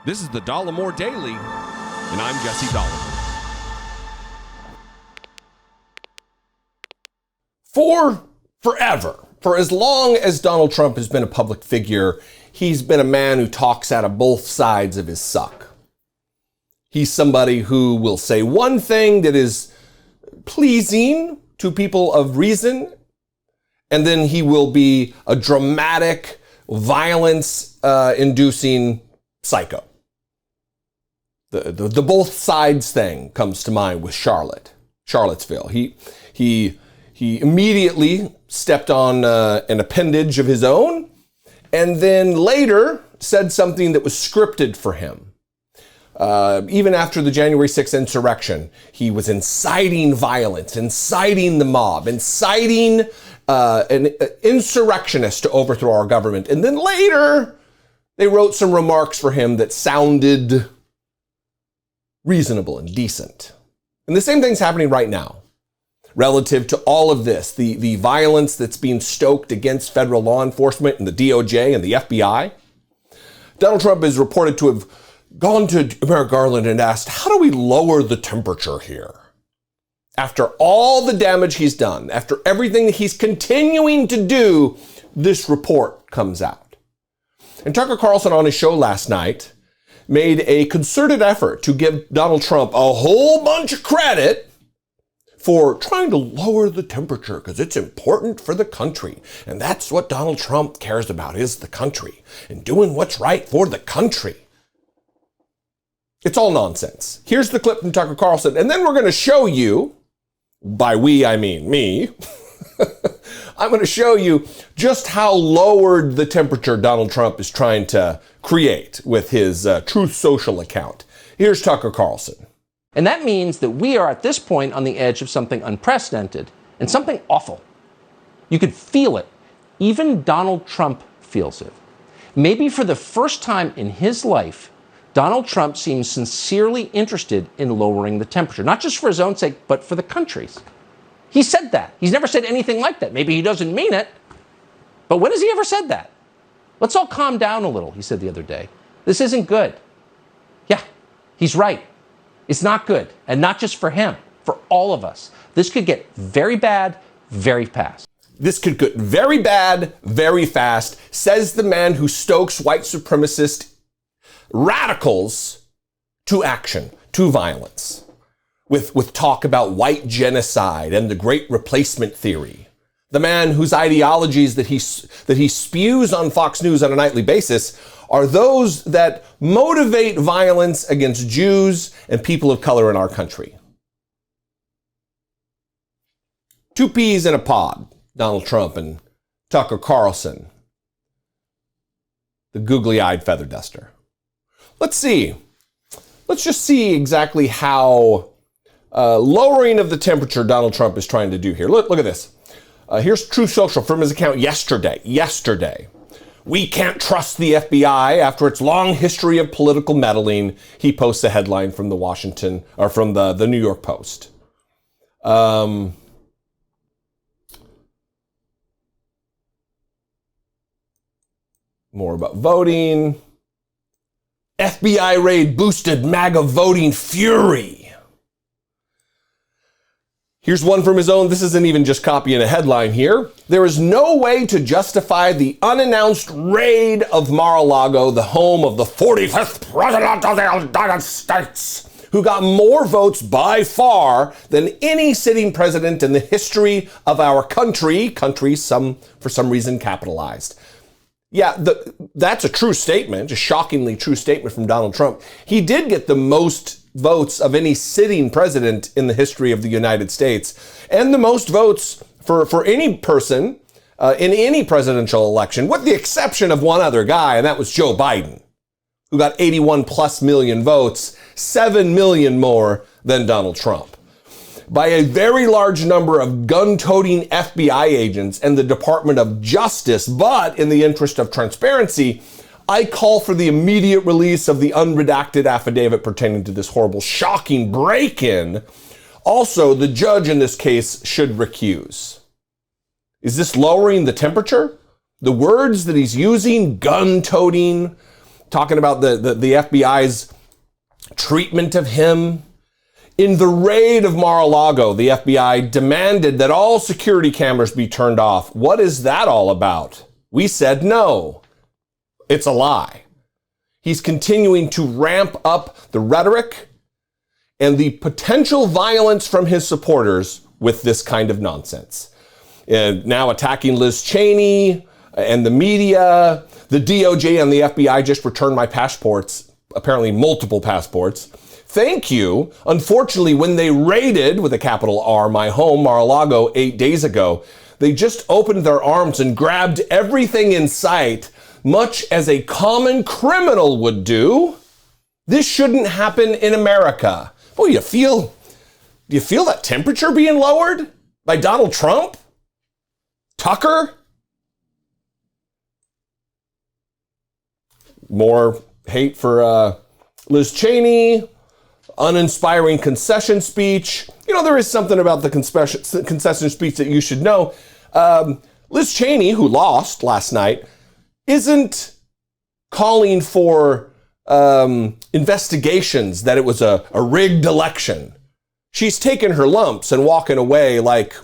This is the Dollemore Daily, and I'm Jesse Dollemore. Forever, for as long as Donald Trump has been a public figure, he's been a man who talks out of both sides of his suck. He's somebody who will say one thing that is pleasing to people of reason, and then he will be a dramatic, violence-inducing psycho. The both sides thing comes to mind with Charlottesville. He immediately stepped on an appendage of his own, and then later said something that was scripted for him. Even after the January 6th insurrection, he was inciting violence, inciting the mob, inciting an insurrectionist to overthrow our government. And then later, they wrote some remarks for him that sounded reasonable and decent. And the same thing's happening right now. Relative to all of this, the violence that's being stoked against federal law enforcement and the DOJ and the FBI, Donald Trump is reported to have gone to Merrick Garland and asked, how do we lower the temperature here? After all the damage he's done, after everything that he's continuing to do, this report comes out. And Tucker Carlson on his show last night made a concerted effort to give Donald Trump a whole bunch of credit for trying to lower the temperature because it's important for the country. And that's what Donald Trump cares about, is the country and doing what's right for the country. It's all nonsense. Here's the clip from Tucker Carlson, and then we're going to show you, by we, I mean me, I'm going to show you just how lowered the temperature Donald Trump is trying to create with his Truth Social account. Here's Tucker Carlson. And that means that we are at this point on the edge of something unprecedented and something awful. You could feel it. Even Donald Trump feels it. Maybe for the first time in his life, Donald Trump seems sincerely interested in lowering the temperature, not just for his own sake, but for the country's. He said that. He's never said anything like that. Maybe he doesn't mean it, but when has he ever said that? Let's all calm down a little, he said the other day. This isn't good. Yeah, he's right. It's not good, and not just for him, for all of us. This could get very bad, very fast. This could get very bad, very fast, says the man who stokes white supremacist radicals to action, to violence, with talk about white genocide and the Great Replacement theory. The man whose ideologies that he spews on Fox News on a nightly basis are those that motivate violence against Jews and people of color in our country. Two peas in a pod, Donald Trump and Tucker Carlson, the googly-eyed feather duster. Let's just see exactly how lowering of the temperature Donald Trump is trying to do here. Look at this. Here's Truth Social from his account yesterday. We can't trust the FBI after its long history of political meddling. He posts a headline from the New York Post. More about voting. FBI raid boosted MAGA voting fury. Here's one from his own. This isn't even just copying a headline here. There is no way to justify the unannounced raid of Mar-a-Lago, the home of the 45th president of the United States, who got more votes by far than any sitting president in the history of our country, for some reason capitalized. Yeah, that's a true statement, a shockingly true statement from Donald Trump. He did get the most votes of any sitting president in the history of the United States, and the most votes for any person in any presidential election, with the exception of one other guy, and that was Joe Biden, who got 81 plus million votes, 7 million more than Donald Trump. By a very large number of gun-toting FBI agents and the Department of Justice, but in the interest of transparency, I call for the immediate release of the unredacted affidavit pertaining to this horrible, shocking break-in. Also, the judge in this case should recuse. Is this lowering the temperature? The words that he's using, gun-toting, talking about the FBI's treatment of him. In the raid of Mar-a-Lago, the FBI demanded that all security cameras be turned off. What is that all about? We said no. It's a lie. He's continuing to ramp up the rhetoric and the potential violence from his supporters with this kind of nonsense. And now attacking Liz Cheney and the media. The DOJ and the FBI just returned my passports, apparently multiple passports. Thank you. Unfortunately, when they raided, with a capital R, my home, Mar-a-Lago, 8 days ago, they just opened their arms and grabbed everything in sight, much as a common criminal would do. This shouldn't happen in America. Boy, do you feel that temperature being lowered by Donald Trump? Tucker? More hate for Liz Cheney. Uninspiring concession speech. You know, there is something about the concession speech that you should know. Liz Cheney, who lost last night, isn't calling for investigations that it was a rigged election. She's taking her lumps and walking away like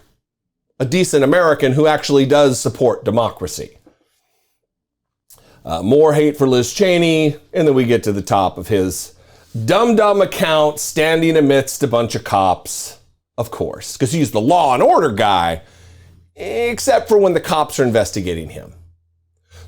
a decent American who actually does support democracy. More hate for Liz Cheney, and then we get to the top of his dumb account standing amidst a bunch of cops, of course, because he's the law and order guy, except for when the cops are investigating him.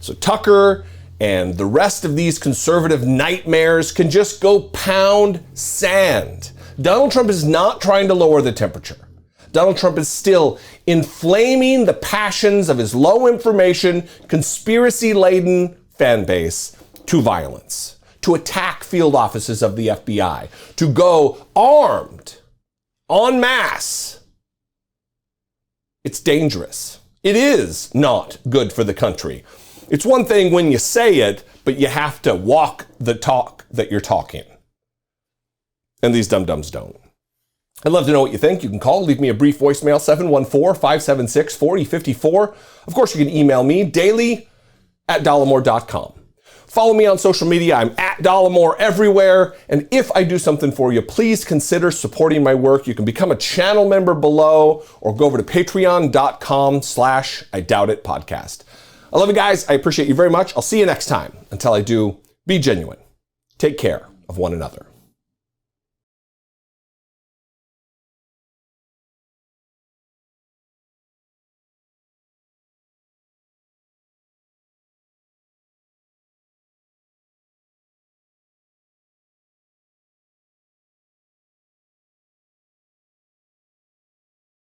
So Tucker and the rest of these conservative nightmares can just go pound sand. Donald Trump is not trying to lower the temperature. Donald Trump is still inflaming the passions of his low information, conspiracy-laden fan base to violence, to attack field offices of the FBI, to go armed, en masse. It's dangerous. It is not good for the country. It's one thing when you say it, but you have to walk the talk that you're talking. And these dum-dums don't. I'd love to know what you think. You can call, leave me a brief voicemail, 714-576-4054. Of course, you can email me, daily@dollemore.com. Follow me on social media. I'm at Dollemore everywhere. And if I do something for you, please consider supporting my work. You can become a channel member below or go over to patreon.com/IDoubtItPodcast. I love you guys. I appreciate you very much. I'll see you next time. Until I do, be genuine. Take care of one another.